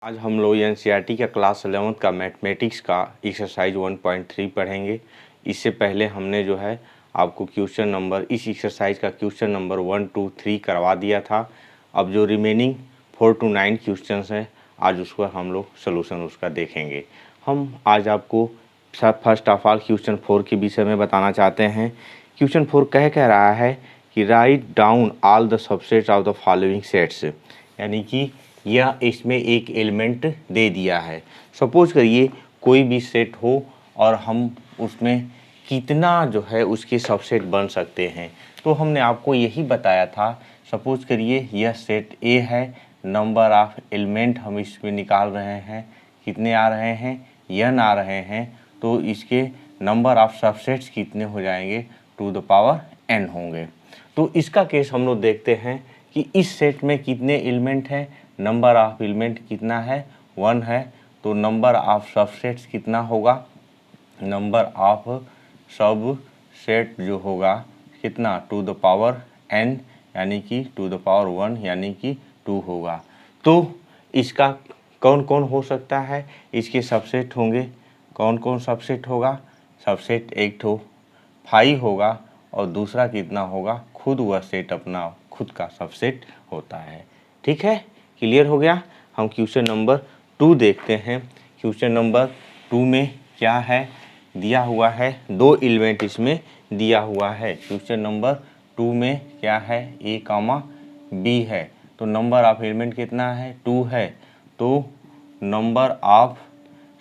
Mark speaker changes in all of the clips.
Speaker 1: आज हम लोग एनसीईआरटी का क्लास 11th का मैथमेटिक्स का एक्सरसाइज 1.3 पढ़ेंगे। इससे पहले हमने जो है आपको क्वेश्चन नंबर इस एक्सरसाइज का क्वेश्चन नंबर 1, 2, 3 करवा दिया था। अब जो रिमेनिंग 4 to 9 क्वेश्चंस हैं आज उसका हम लोग सोल्यूशन उसका देखेंगे। हम आज आपको फर्स्ट ऑफ ऑल क्वेश्चन 4 के विषय में बताना चाहते हैं। क्वेश्चन 4 कह रहा है कि write down all the subsets of the following sets, यानी कि यह इसमें एक एलिमेंट दे दिया है। सपोज करिए कोई भी सेट हो और हम उसमें कितना जो है उसके सबसेट बन सकते हैं। तो हमने आपको यही बताया था। सपोज करिए यह सेट ए है, नंबर ऑफ एलिमेंट हम इसमें निकाल रहे हैं, कितने आ रहे हैं, n आ रहे हैं। तो इसके नंबर ऑफ सबसेट्स कितने हो जाएंगे, टू द पावर n होंगे। तो इसका केस हम लोग देखते हैं कि इस सेट में कितने एलिमेंट हैं, नंबर ऑफ एलिमेंट कितना है, 1 है। तो नंबर ऑफ सबसेट्स कितना होगा, नंबर ऑफ सब सेट जो होगा कितना, टू द पावर n, यानी कि टू द पावर 1 यानी कि 2 होगा। तो इसका कौन कौन हो सकता है, इसके सबसेट होंगे, कौन कौन सबसेट होगा, सबसेट एक ठो 5 होगा और दूसरा कितना होगा, खुद वह सेट अपना खुद का सबसेट होता है। ठीक है, क्लियर हो गया। हम क्वेश्चन नंबर 2 देखते हैं। क्वेश्चन नंबर 2 में क्या है दिया हुआ है, 2 एलिमेंट इसमें दिया हुआ है। क्वेश्चन नंबर 2 में क्या है, ए कामा बी है। तो नंबर ऑफ एलिमेंट कितना है, 2 है। तो नंबर ऑफ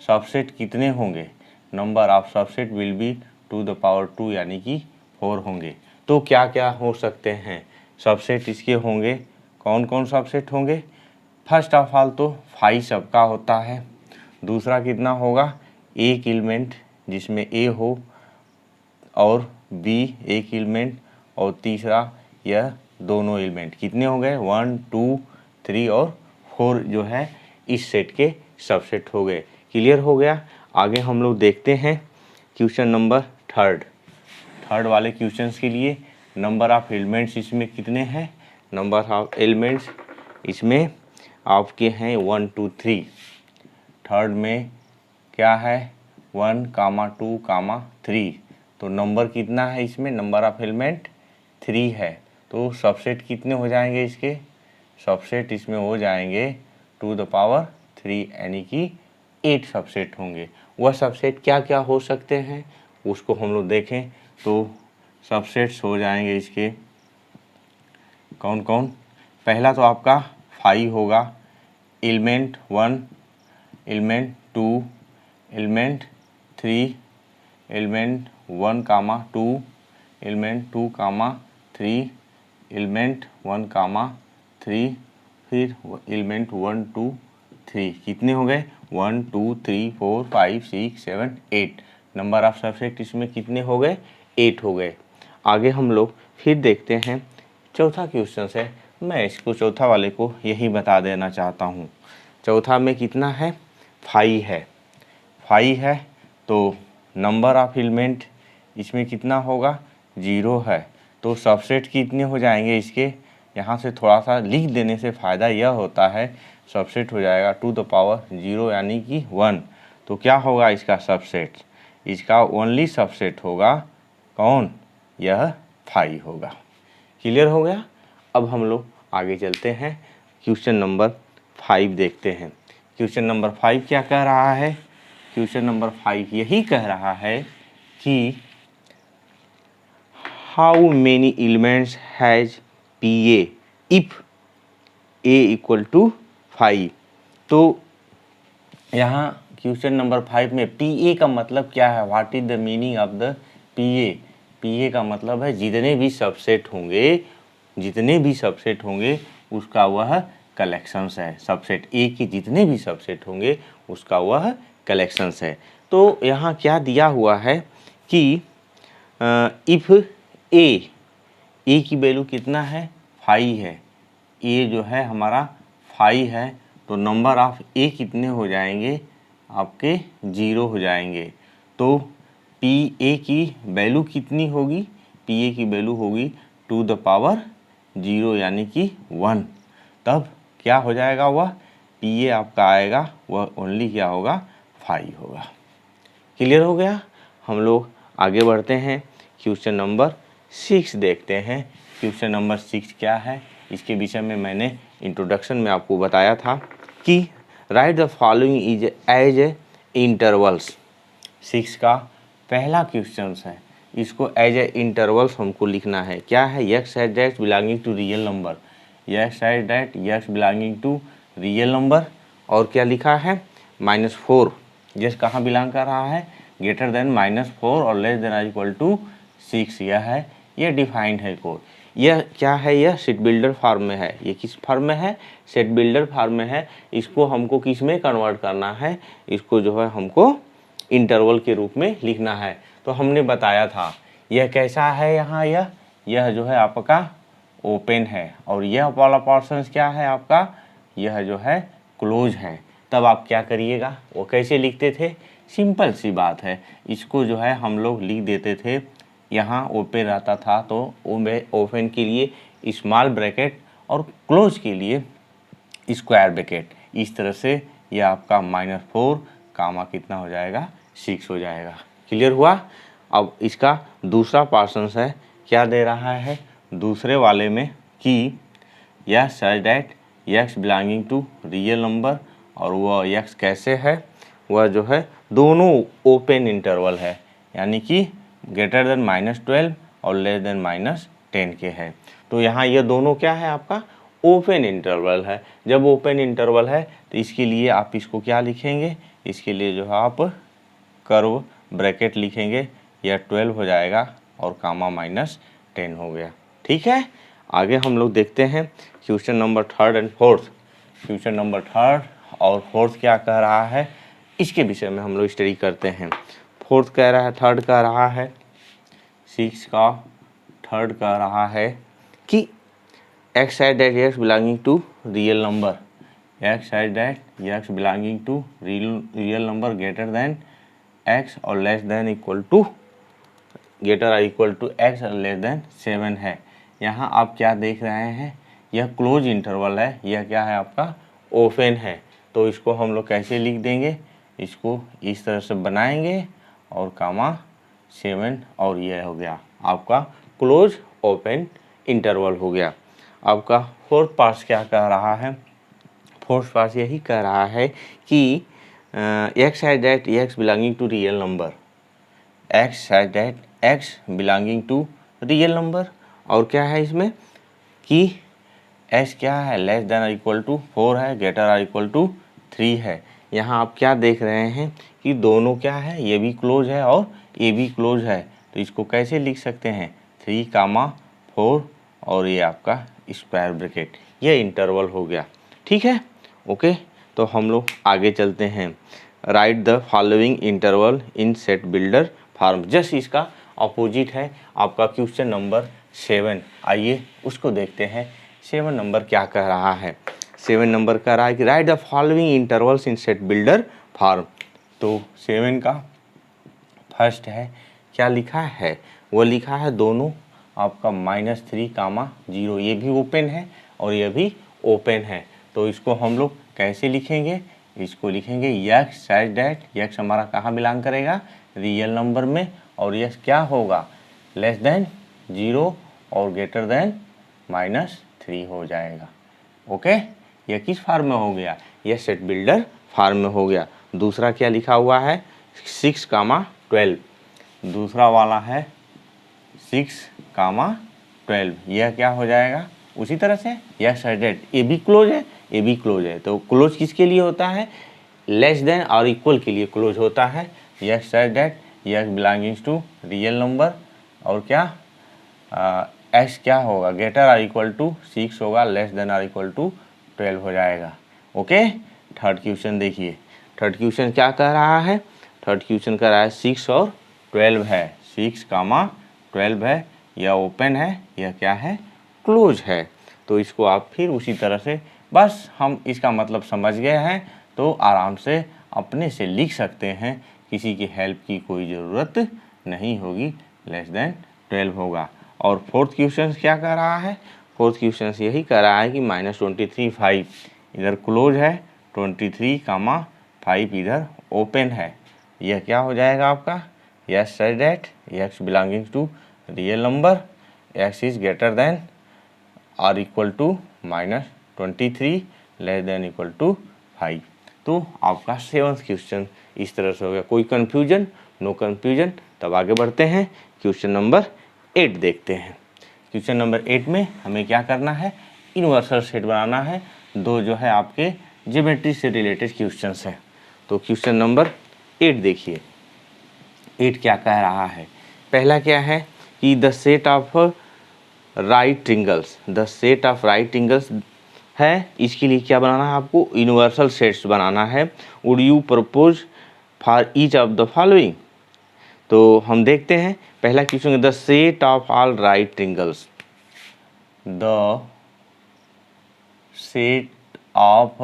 Speaker 1: सबसेट कितने होंगे, number of subset will be two the power 2 यानी कि 4 होंगे। तो क्या क्या हो सकते हैं सबसेट इसके होंगे, कौन कौन सबसेट होंगे। फर्स्ट ऑफ ऑल तो 5 सबका होता है। दूसरा कितना होगा, एक एलिमेंट जिसमें ए हो और बी एक एलिमेंट, और तीसरा यह दोनों एलिमेंट कितने हो गए, 1, 2, 3 और 4 जो है इस सेट के सबसेट हो गए। क्लियर हो गया। आगे हम लोग देखते हैं क्वेश्चन नंबर थर्ड वाले क्वेश्चंस के लिए नंबर ऑफ एलिमेंट्स इसमें कितने हैं, नंबर ऑफ एलिमेंट्स इसमें आपके हैं 1, 2, 3। थर्ड में क्या है, 1, 2, 3। तो नंबर कितना है इसमें, नंबर ऑफ एलिमेंट 3 है। तो सबसेट कितने हो जाएंगे इसके, सबसेट इसमें हो जाएंगे टू द पावर 3 यानी कि 8 सबसेट होंगे। वह सबसेट क्या क्या हो सकते हैं उसको हम लोग देखें। तो सबसेट्स हो जाएंगे इसके कौन कौन। पहला तो आपका 5 होगा, element 1, element 2, element 3, element 1, 2, element 2, 3, element 1, 3, फिर एलिमेंट 1, 2, 3। कितने हो गए, 1, 2, 3, 4, 5, 6, 7, 8। नंबर ऑफ सबसेट इसमें कितने हो गए, 8 हो गए। आगे हम लोग फिर देखते हैं चौथा क्वेश्चन है। मैं इसको चौथा वाले को यही बता देना चाहता हूँ। चौथा में कितना है, 5 है, 5 है। तो नंबर ऑफ एलिमेंट इसमें कितना होगा, 0 है। तो सबसेट कितने हो जाएंगे इसके, यहाँ से थोड़ा सा लिख देने से फ़ायदा यह होता है, सबसेट हो जाएगा टू द पावर 0 यानी कि 1। तो क्या होगा इसका सबसेट, इसका ओनली सबसेट होगा कौन, यह 5 होगा। क्लियर हो गया। अब हम लोग आगे चलते हैं, क्वेश्चन नंबर 5 देखते हैं। क्वेश्चन नंबर 5 क्या कह रहा है, क्वेश्चन नंबर 5 यही कह रहा है कि how many elements has P A if A equal to 5। तो यहाँ क्वेश्चन नंबर 5 में पी ए का मतलब क्या है, what is the meaning of the P A. P A का मतलब है जितने भी सबसेट होंगे, जितने भी सबसेट होंगे उसका वह कलेक्शंस है। सबसेट ए के जितने भी सबसेट होंगे उसका वह कलेक्शंस है। तो यहाँ क्या दिया हुआ है कि इफ़ ए की वैल्यू कितना है, 5 है। ए जो है हमारा 5 है। तो नंबर ऑफ ए कितने हो जाएंगे आपके, 0 हो जाएंगे। तो पी ए की वैल्यू कितनी होगी, पी ए की वैल्यू होगी टू द पावर 0 यानी कि 1। तब क्या हो जाएगा वह पी ए आपका आएगा वह ओनली क्या होगा 5 होगा। क्लियर हो गया। हम लोग आगे बढ़ते हैं, क्वेश्चन नंबर 6 देखते हैं। क्वेश्चन नंबर 6 क्या है, इसके विषय में मैंने इंट्रोडक्शन में आपको बताया था कि write the following is as a intervals. 6 का पहला क्वेश्चन है, इसको एज ए इंटरवल्स हमको लिखना है। क्या है, X at that belonging to real number, x at that x belonging to real number, और क्या लिखा है -4, यस कहाँ बिलोंग कर रहा है, ग्रेटर देन -4 और लेस देन इक्वल टू 6। यह है, ये डिफाइंड है कोड। यह क्या है, यह सेट बिल्डर फॉर्म में है। ये किस फॉर्म में है, सेट बिल्डर फॉर्म में है। इसको हमको किस में कन्वर्ट करना है, इसको जो है हमको इंटरवल के रूप में लिखना है। तो हमने बताया था यह कैसा है, यहाँ यह जो है आपका ओपन है, और यह वाला पोर्शन क्या है आपका, यह जो है क्लोज है। तब आप क्या करिएगा, वो कैसे लिखते थे, सिंपल सी बात है, इसको जो है हम लोग लिख देते थे, यहाँ ओपन रहता था तो ओपन के लिए स्मॉल ब्रैकेट और क्लोज के लिए स्क्वायर ब्रैकेट। इस तरह से यह आपका -4 कामा कितना हो जाएगा 6 हो जाएगा। क्लियर हुआ। अब इसका दूसरा पार्सन है, क्या दे रहा है दूसरे वाले में कि यह such that x belonging to real number, और वह एक्स कैसे है, वह जो है दोनों ओपन इंटरवल है, यानी कि ग्रेटर देन -12 और लेस देन -10 के है। तो यहाँ ये दोनों क्या है आपका ओपन इंटरवल है। जब ओपन इंटरवल है तो इसके लिए आप इसको क्या लिखेंगे, इसके लिए जो है आप कर्व ब्रैकेट लिखेंगे, यह 12 हो जाएगा और कामा -10 हो गया। ठीक है, आगे हम लोग देखते हैं question number 3 and 4। Question number 3 और 4 क्या कह रहा है, इसके विषय में हम लोग स्टडी करते हैं। 4 कह रहा है, 3 कह रहा है, 6 का 3 कह रहा है कि x at that x belonging to real number, x at that x belonging to real number greater than x और less than equal to greater equal to x और लेस देन 7 है। यहाँ आप क्या देख रहे हैं, यह क्लोज इंटरवल है, यह क्या है आपका ओपन है। तो इसको हम लोग कैसे लिख देंगे, इसको इस तरह से बनाएंगे और कामा 7, और यह हो गया आपका क्लोज ओपन इंटरवल हो गया। आपका 4th पार्ट क्या कह रहा है, 4th पार्ट यही कह रहा है कि x at that x belonging to real number, x at that x belonging to real number, और क्या है इसमें कि एक्स क्या है लेस देन इक्वल टू 4 है, ग्रेटर इक्वल टू 3 है। यहाँ आप क्या देख रहे हैं कि दोनों क्या है, ये भी क्लोज है और ये भी क्लोज है। तो इसको कैसे लिख सकते हैं, 3 कामा 4 और ये आपका स्क्वायर ब्रैकेट, ये इंटरवल हो गया। ठीक है, ओके। तो हम लोग आगे चलते हैं। Right the following interval in set builder form. Just इसका अपोजिट है आपका क्वेश्चन नंबर 7। आइए उसको देखते हैं। 7 नंबर क्या कह रहा है, 7 नंबर कह रहा है कि write the following intervals in set builder form. तो 7 का फर्स्ट है, क्या लिखा है, वो लिखा है दोनों आपका -3 कामा 0, ये भी ओपन है और ये भी ओपन है। तो इसको हम लोग कैसे लिखेंगे, इसको लिखेंगे एक्स सच दैट एक्स हमारा कहाँ बिलोंग करेगा, रियल नंबर में, और यस क्या होगा लेस देन 0 और ग्रेटर देन -3 हो जाएगा। ओके, यह किस फार्म में हो गया, यह सेट बिल्डर फार्म में हो गया। दूसरा क्या लिखा हुआ है 6 कामा 12, दूसरा वाला है 6 कामा 12, यह क्या हो जाएगा उसी तरह से यस डेट, ये भी क्लोज है ये भी क्लोज है। तो क्लोज किसके लिए होता है, लेस देन और इक्वल के लिए क्लोज होता है। Yes that yes belongings to real number, और क्या एक्स क्या होगा ग्रेटर और इक्वल टू 6 होगा, लेस देन और इक्वल टू 12 हो जाएगा। ओके, थर्ड क्वेश्चन देखिए। थर्ड क्वेश्चन क्या कह रहा है, थर्ड क्वेश्चन कह रहा है 6 और 12 है, 6 कामा 12 है, यह ओपन है यह क्या है क्लोज है। तो इसको आप फिर उसी तरह से, बस हम इसका मतलब समझ गए हैं तो आराम से अपने से लिख सकते हैं, किसी की हेल्प की कोई ज़रूरत नहीं होगी, लेस देन 12 होगा। और फोर्थ क्वेश्चन क्या कह रहा है, फोर्थ क्वेश्चन यही कह रहा है कि -23 5 इधर क्लोज है 23, 5 इधर ओपन है। यह क्या हो जाएगा आपका, yes such that x belonging to real number, x is greater than or equal to -23 less than equal to 5। तो आपका 7th क्वेश्चन इस तरह से हो गया। कोई कन्फ्यूजन? No confusion. तब आगे बढ़ते हैं, क्वेश्चन नंबर 8 देखते हैं। क्वेश्चन नंबर 8 में हमें क्या करना है, यूनिवर्सल सेट बनाना है। दो जो है आपके ज्योमेट्री से रिलेटेड क्वेश्चंस हैं। तो क्वेश्चन नंबर 8 देखिए, 8 क्या कह रहा है। पहला क्या है कि the set of right triangles, the set of right triangles है। इसके लिए क्या बनाना है आपको, यूनिवर्सल सेट्स बनाना है। Would you propose for each of the following. तो हम देखते हैं पहला question, the set of all right triangles, the set of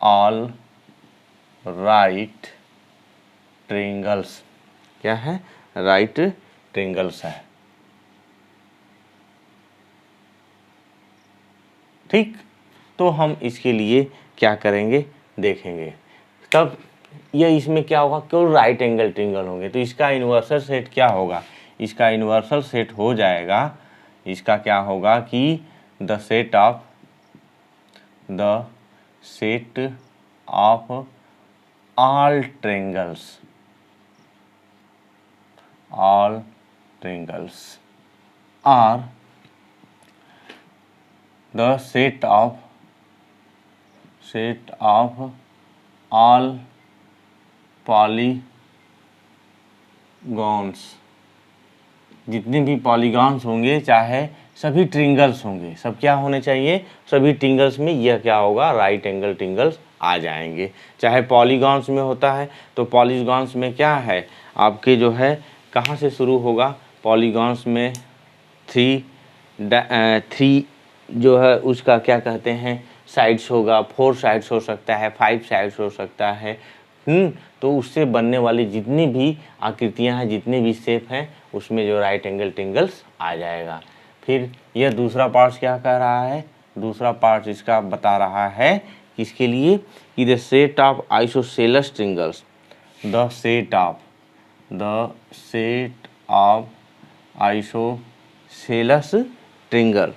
Speaker 1: all right triangles, क्या है, राइट ट्रिंगल्स है। ठीक, तो हम इसके लिए क्या करेंगे देखेंगे। तब यह इसमें क्या होगा, केवल राइट एंगल ट्रिंगल होंगे। तो इसका यूनिवर्सल सेट क्या होगा, इसका यूनिवर्सल सेट हो जाएगा, इसका क्या होगा कि the set of all triangles are the set of all polygons, जितने भी पॉलीगॉन्स होंगे चाहे सभी ट्रिंगल्स होंगे, सब क्या होने चाहिए, सभी ट्रिंगल्स में यह क्या होगा, राइट एंगल ट्रिंगल्स आ जाएंगे। चाहे पॉलीगॉन्स में होता है तो पॉलीगॉन्स में क्या है आपके जो है कहाँ से शुरू होगा, पॉलीगॉन्स में 3 जो है उसका क्या कहते हैं साइड्स होगा, 4 साइड्स हो सकता है, 5 साइड्स हो सकता है। तो उससे बनने वाली जितनी भी आकृतियां हैं, जितने भी शेप हैं, उसमें जो राइट एंगल ट्रिंगल्स आ जाएगा। फिर यह दूसरा पार्ट क्या कह रहा है, दूसरा पार्ट इसका बता रहा है किसके लिए कि the set of isosceles triangles, the set of isosceles triangle,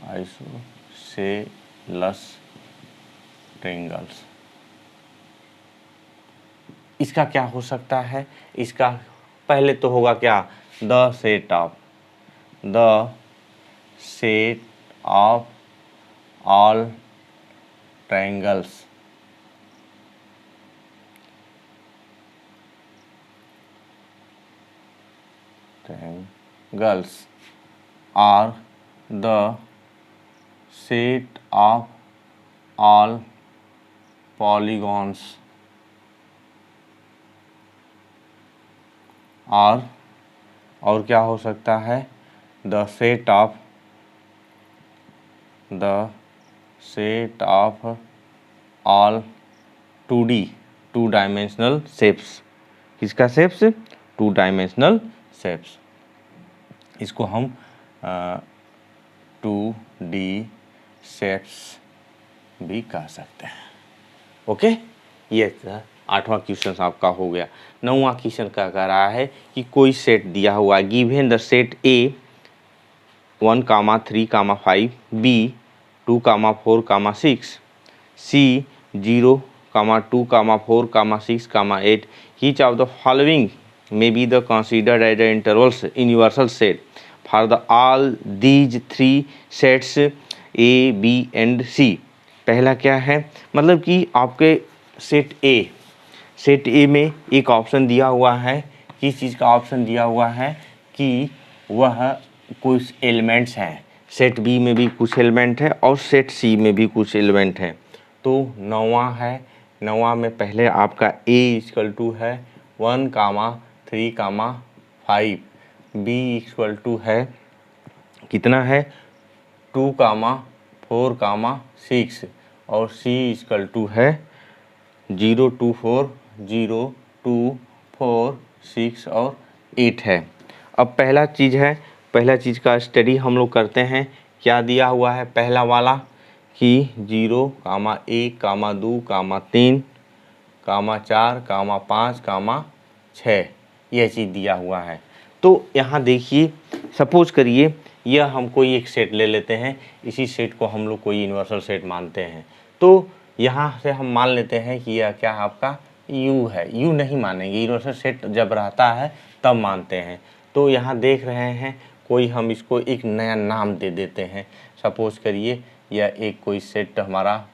Speaker 1: isosceles triangles, इसका क्या हो सकता है, इसका पहले तो होगा क्या, the set of all triangles are the set of all polygons और क्या हो सकता है, the set of all 2D 2 dimensional shapes, किसका शेप्स, 2 डायमेंशनल शेप्स, इसको हम 2D शेप्स भी कह सकते हैं। ओके, ये 8वां क्वेश्चन आपका हो गया। 9वां क्वेश्चन क्या कह रहा है कि कोई सेट दिया हुआ है, given the set A 1, 3, 5, B 2, 4, 6, C 0, 2, 4, 6, 8, each of the following may be the considered as the intervals universal set for the all these 3 sets A, B and C। पहला क्या है, मतलब कि आपके सेट ए में एक ऑप्शन दिया हुआ है, किस चीज़ का ऑप्शन दिया हुआ है कि वह कुछ एलिमेंट्स हैं, सेट बी में भी कुछ एलिमेंट है और सेट सी में भी कुछ एलिमेंट है। तो 9वां है, 9वां में पहले आपका ए इक्वल टू है 1, 3, 5, बी इक्वल टू है कितना है 2, 4, 6 और C इक्वल टू है 0, 2, 4, 0, 2, 4, 6 और 8 है। अब पहला चीज़ का स्टडी हम लोग करते हैं, क्या दिया हुआ है, पहला वाला कि 0, 1, 2, 3, 4, 5, 6 यह चीज़ दिया हुआ है। तो यहाँ देखिए, सपोज करिए यह हम कोई एक सेट ले लेते हैं, इसी सेट को हम लोग कोई यूनिवर्सल सेट मानते हैं। तो यहाँ से हम मान लेते हैं कि यह क्या आपका U है। U नहीं मानेंगे, यूनिवर्सल सेट जब रहता है तब मानते हैं। तो यहाँ देख रहे हैं कोई हम इसको एक नया नाम दे देते हैं। सपोज करिए यह एक कोई सेट हमारा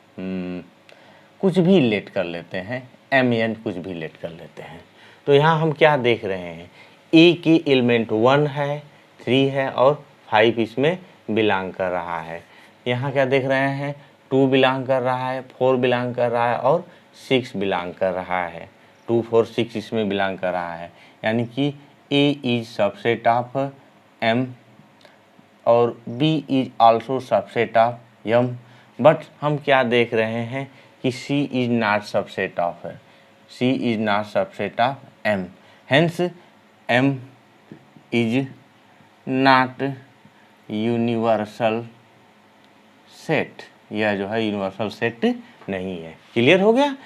Speaker 1: कुछ भी लेट कर लेते हैं, MN कुछ भी लेट कर लेते हैं। तो यहाँ हम क्या देख रहे हैं, A की एलिमेंट 1 है, 3 है और 5 इसमें बिलोंग कर रहा है। यहाँ क्या देख रहे हैं, 2 बिलोंग कर रहा है, 4 बिलोंग कर रहा है और 6 बिलोंग कर रहा है। 2, 4, 6 इसमें बिलोंग कर रहा है, यानी कि A is subset of M और B is also subset of M। But हम क्या देख रहे हैं कि C is not subset of है, C is not subset of M, hence M is not universal set. यह जो है यूनिवर्सल सेट नहीं है। क्लियर हो गया।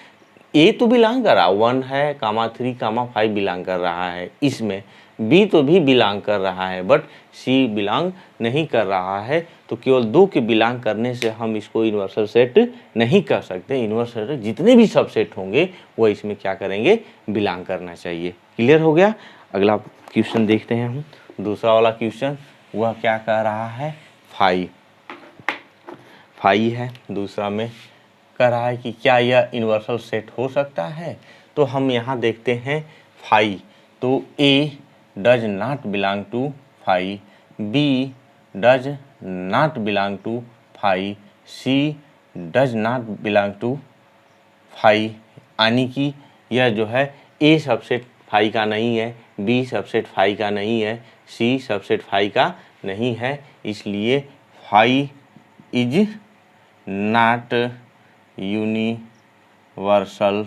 Speaker 1: A तो बिलोंग कर रहा, 1 है, 3, 5 बिलोंग कर रहा है इसमें, B तो भी बिलोंग कर रहा है, बट C बिलोंग नहीं कर रहा है। तो केवल 2 के बिलोंग करने से हम इसको यूनिवर्सल सेट नहीं कर सकते। यूनिवर्सल सेट जितने भी सबसेट होंगे वो इसमें क्या करेंगे, बिलोंग करना चाहिए। क्लियर हो गया। अगला क्वेश्चन देखते हैं हम। दूसरा वाला क्वेश्चन वह क्या कह रहा है, 5 है। दूसरा में कह रहा है कि क्या यह यूनिवर्सल सेट हो सकता है। तो हम यहाँ देखते हैं 5, तो A does not belong to 5, B does not belong to 5, C does not belong to 5, यानी कि यह जो है A सबसेट 5 का नहीं है, B सबसेट 5 का नहीं है, C सबसेट 5 का नहीं है, इसलिए 5 इज नॉट यूनिवर्सल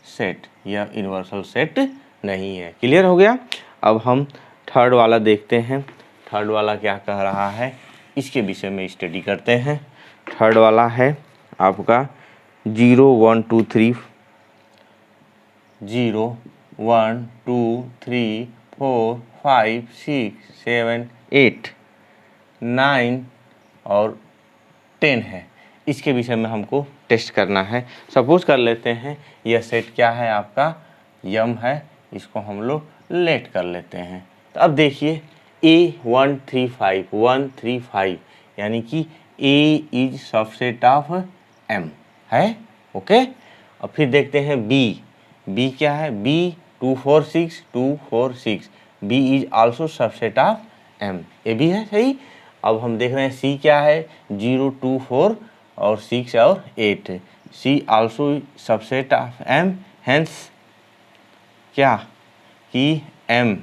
Speaker 1: सेट, यह यूनिवर्सल सेट नहीं है। क्लियर हो गया। अब हम थर्ड वाला देखते हैं। थर्ड वाला क्या कह रहा है, इसके विषय में स्टडी करते हैं। थर्ड वाला है आपका 0, 1, 2, 3, 0, 1, 2, 3, 4, 5, 6, 7, 8, 9 और 10 है। इसके विषय में हमको टेस्ट करना है। सपोज कर लेते हैं यह सेट क्या है आपका, M है, इसको हम लोग लेट कर लेते हैं। तो अब देखिए A 1, 3, 5, 1, 3, 5, यानी कि A is subset of M है। ओके। और फिर देखते हैं B क्या है, B 2, 4, 6, 2, 4, 6, B is also subset of M, ये भी है सही। अब हम देख रहे हैं C क्या है, 0, 2, 4 और 6 और 8, C also subset of M, hence क्या कि M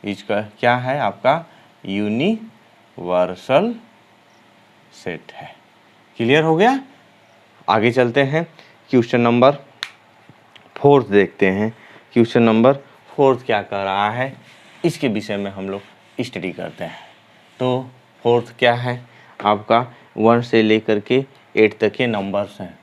Speaker 1: इसका क्या है आपका यूनिवर्सल सेट है। क्लियर हो गया। आगे चलते हैं, क्वेश्चन नंबर 4 देखते हैं। क्वेश्चन नंबर 4 क्या कह रहा है, इसके विषय में हम लोग स्टडी करते हैं। तो 4 क्या है आपका, 1 से लेकर के 8 तक के नंबर्स हैं।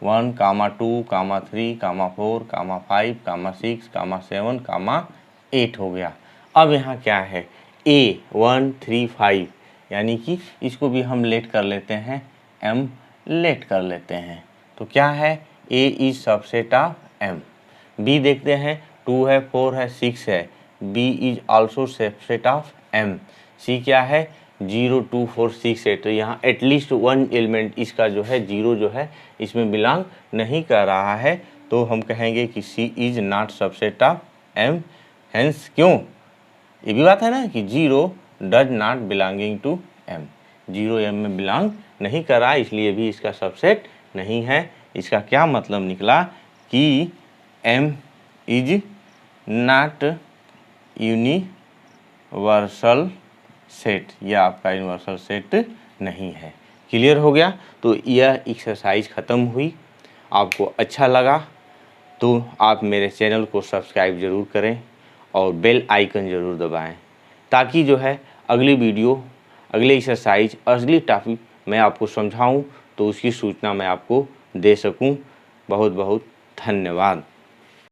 Speaker 1: 1, 2, 3, 4, 5, 6, 7, 8 हो गया। अब यहाँ क्या है, A 1, 3, 5, यानी कि इसको भी हम लेट कर लेते हैं, M लेट कर लेते हैं। तो क्या है, A is subset of M। B देखते हैं, 2 है, 4 है, 6 है, B is also subset of M। C क्या है, 0, 2, 4, 6, 8, तो यहाँ एटलीस्ट 1 एलिमेंट इसका जो है 0 जो है इसमें बिलोंग नहीं कर रहा है। तो हम कहेंगे कि C is not subset of M, hence क्यों, ये भी बात है ना कि 0 does not belonging to M, 0 M में बिलोंग नहीं कर रहा है, इसलिए भी इसका सबसेट नहीं है। इसका क्या मतलब निकला कि M is not universal set, यह आपका यूनिवर्सल सेट नहीं है। क्लियर हो गया। तो यह एक्सरसाइज ख़त्म हुई। आपको अच्छा लगा तो आप मेरे चैनल को सब्सक्राइब ज़रूर करें और बेल आइकन ज़रूर दबाएं, ताकि जो है अगली वीडियो, अगले एक्सरसाइज, अगली टॉपिक मैं आपको समझाऊं तो उसकी सूचना मैं आपको दे सकूं। बहुत बहुत धन्यवाद।